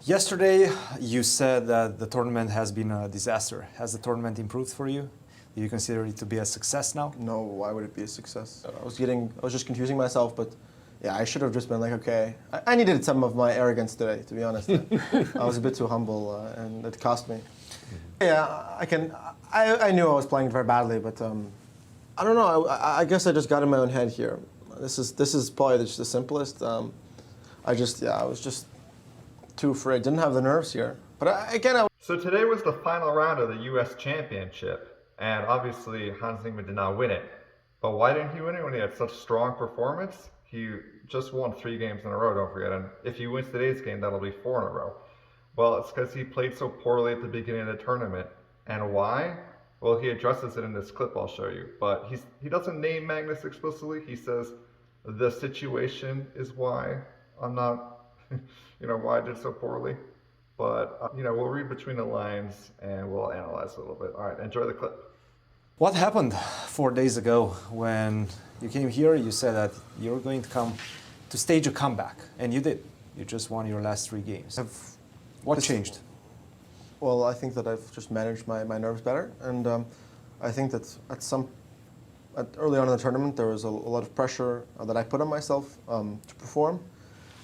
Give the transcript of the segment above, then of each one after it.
Yesterday, you said that the tournament has been a disaster. Has the tournament improved for you? Do you consider it to be a success now? No, why would it be a success? I was just confusing myself, but yeah, I should have just been like, okay. I needed some of my arrogance today, to be honest. I was a bit too humble, and it cost me. Yeah, I knew I was playing very badly, but I don't know. I guess I just got in my own head here. This is probably just the simplest. I was just too afraid. Didn't have the nerves here. But So today was the final round of the U.S. Championship, and obviously Hans Niemann did not win it. But why didn't he win it when he had such strong performance? He just won 3 games in a row, don't forget, and if he wins today's game, that'll be 4 in a row. Well, it's because he played so poorly at the beginning of the tournament. And why? Well, he addresses it in this clip I'll show you. But he doesn't name Magnus explicitly. He says, the situation is why I'm not, why I did so poorly. But, we'll read between the lines and we'll analyze a little bit. All right, enjoy the clip. What happened 4 days ago when you came here? You said that you were going to come to stage a comeback, and you did. You just won your last 3 games. What changed? Well, I think that I've just managed my nerves better, and I think that early on in the tournament there was a lot of pressure that I put on myself to perform,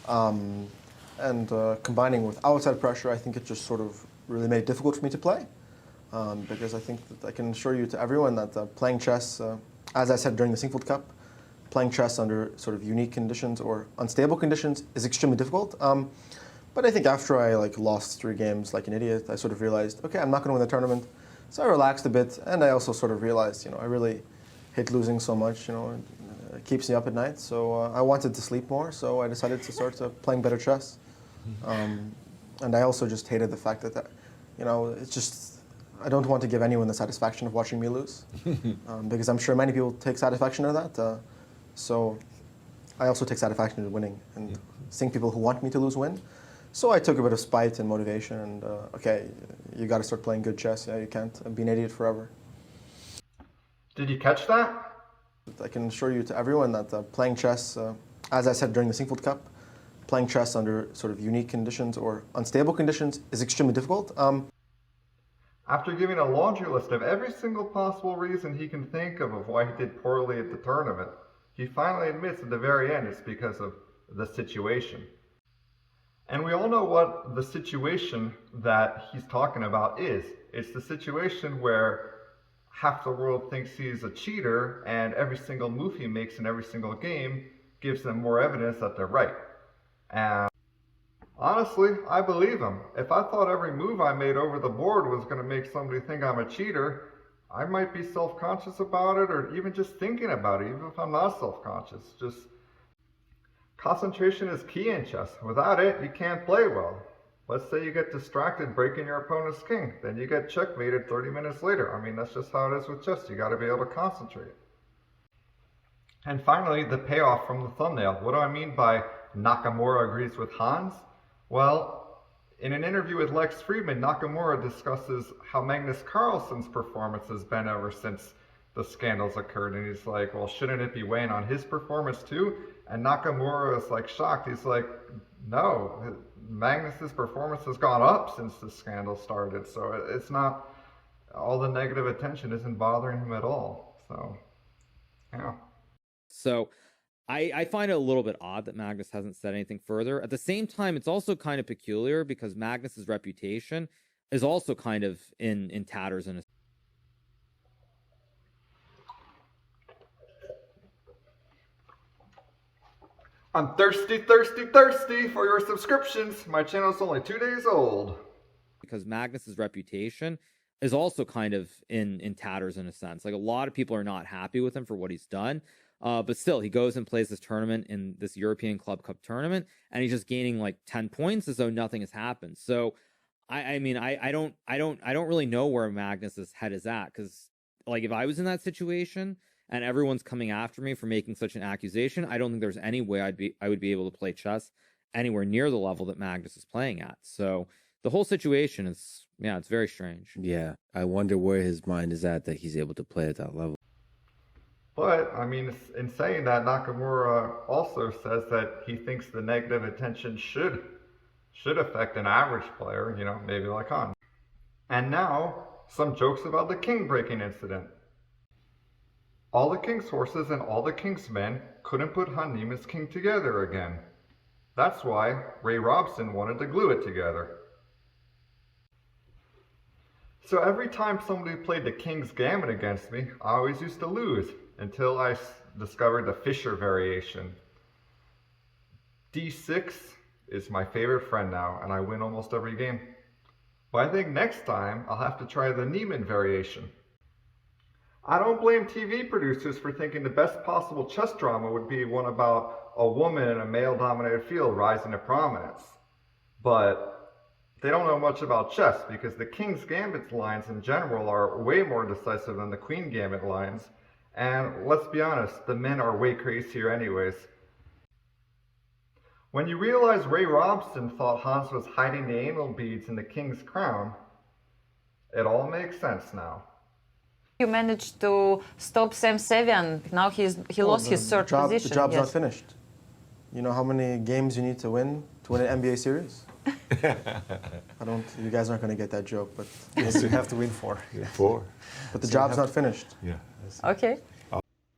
and combining with outside pressure, I think it just sort of really made it difficult for me to play, because I think that I can assure you to everyone that playing chess, as I said during the Singfield Cup, playing chess under sort of unique conditions or unstable conditions is extremely difficult. But I think after I lost 3 games like an idiot, I sort of realized, okay, I'm not going to win the tournament. So I relaxed a bit, and I also sort of realized, I really hate losing so much. It keeps me up at night. So I wanted to sleep more, so I decided to start playing better chess. And I also just hated the fact that, it's just, I don't want to give anyone the satisfaction of watching me lose, because I'm sure many people take satisfaction in that. So I also take satisfaction in winning and seeing people who want me to lose win. So I took a bit of spite and motivation, and okay, you got to start playing good chess. Yeah, you can't be an idiot forever. Did you catch that? I can assure you to everyone that playing chess, as I said during the Singfield Cup, playing chess under sort of unique conditions or unstable conditions is extremely difficult. After giving a laundry list of every single possible reason he can think of why he did poorly at the tournament, he finally admits at the very end it's because of the situation. And we all know what the situation that he's talking about is. It's the situation where half the world thinks he's a cheater, and every single move he makes in every single game gives them more evidence that they're right. And honestly, I believe him. If I thought every move I made over the board was going to make somebody think I'm a cheater, I might be self-conscious about it, or even just thinking about it, even if I'm not self-conscious. Just concentration is key in chess. Without it, you can't play well. Let's say you get distracted breaking your opponent's king, then you get checkmated 30 minutes later. I mean, that's just how it is with chess. You got to be able to concentrate. And finally, the payoff from the thumbnail. What do I mean by Nakamura agrees with Hans? Well, in an interview with Lex Friedman, Nakamura discusses how Magnus Carlsen's performance has been ever since the scandals occurred, and he's like, well, shouldn't it be weighing on his performance too? And Nakamura is shocked. He's like, no, Magnus's performance has gone up since the scandal started, so it's not, all the negative attention isn't bothering him at all. So, yeah. So I find it a little bit odd that Magnus hasn't said anything further. At the same time, it's also kind of peculiar because Magnus's reputation is also kind of in tatters in a I'm thirsty, thirsty, thirsty for your subscriptions. My channel's only 2 days old. Because Magnus's reputation is also kind of in tatters in a sense. Like, a lot of people are not happy with him for what he's done. But still, he goes and plays this tournament in this European Club Cup tournament, and he's just gaining like 10 points as though nothing has happened. So, I mean, I don't really know where Magnus's head is at, because like, if I was in that situation and everyone's coming after me for making such an accusation, I don't think there's any way I would be able to play chess anywhere near the level that Magnus is playing at. So the whole situation is, yeah, it's very strange. Yeah, I wonder where his mind is at that he's able to play at that level. But, I mean, in saying that, Nakamura also says that he thinks the negative attention should Should affect an average player, you know, maybe like Hans. And now, some jokes about the king breaking incident. All the king's horses and all the king's men couldn't put Hans Niemann's king together again. That's why Ray Robson wanted to glue it together. So every time somebody played the king's gambit against me, I always used to lose until I discovered the Fischer variation. D6 is my favorite friend now, and I win almost every game. But I think next time I'll have to try the Neimann variation. I don't blame TV producers for thinking the best possible chess drama would be one about a woman in a male-dominated field rising to prominence. But they don't know much about chess because the King's Gambit lines in general are way more decisive than the Queen Gambit lines. And let's be honest, the men are way crazier anyways. When you realize Ray Robson thought Hans was hiding the anal beads in the King's crown, it all makes sense now. You managed to stop Sam Sevian. Now he lost his third position. The job's yes. not finished. You know how many games you need to win an NBA series? You guys aren't going to get that joke, but Yes, you have to win 4. Yeah. 4. but the job's not finished. Yeah. Okay.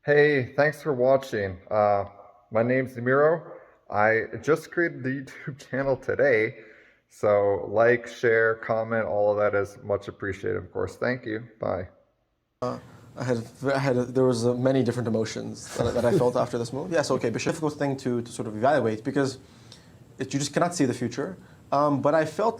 Hey, thanks for watching. My name's Miro. I just created the YouTube channel today, so like, share, comment, all of that is much appreciated, of course. Thank you. Bye. There was many different emotions that I felt after this move. Yes, okay, but it's a difficult thing to sort of evaluate because you just cannot see the future. But I felt that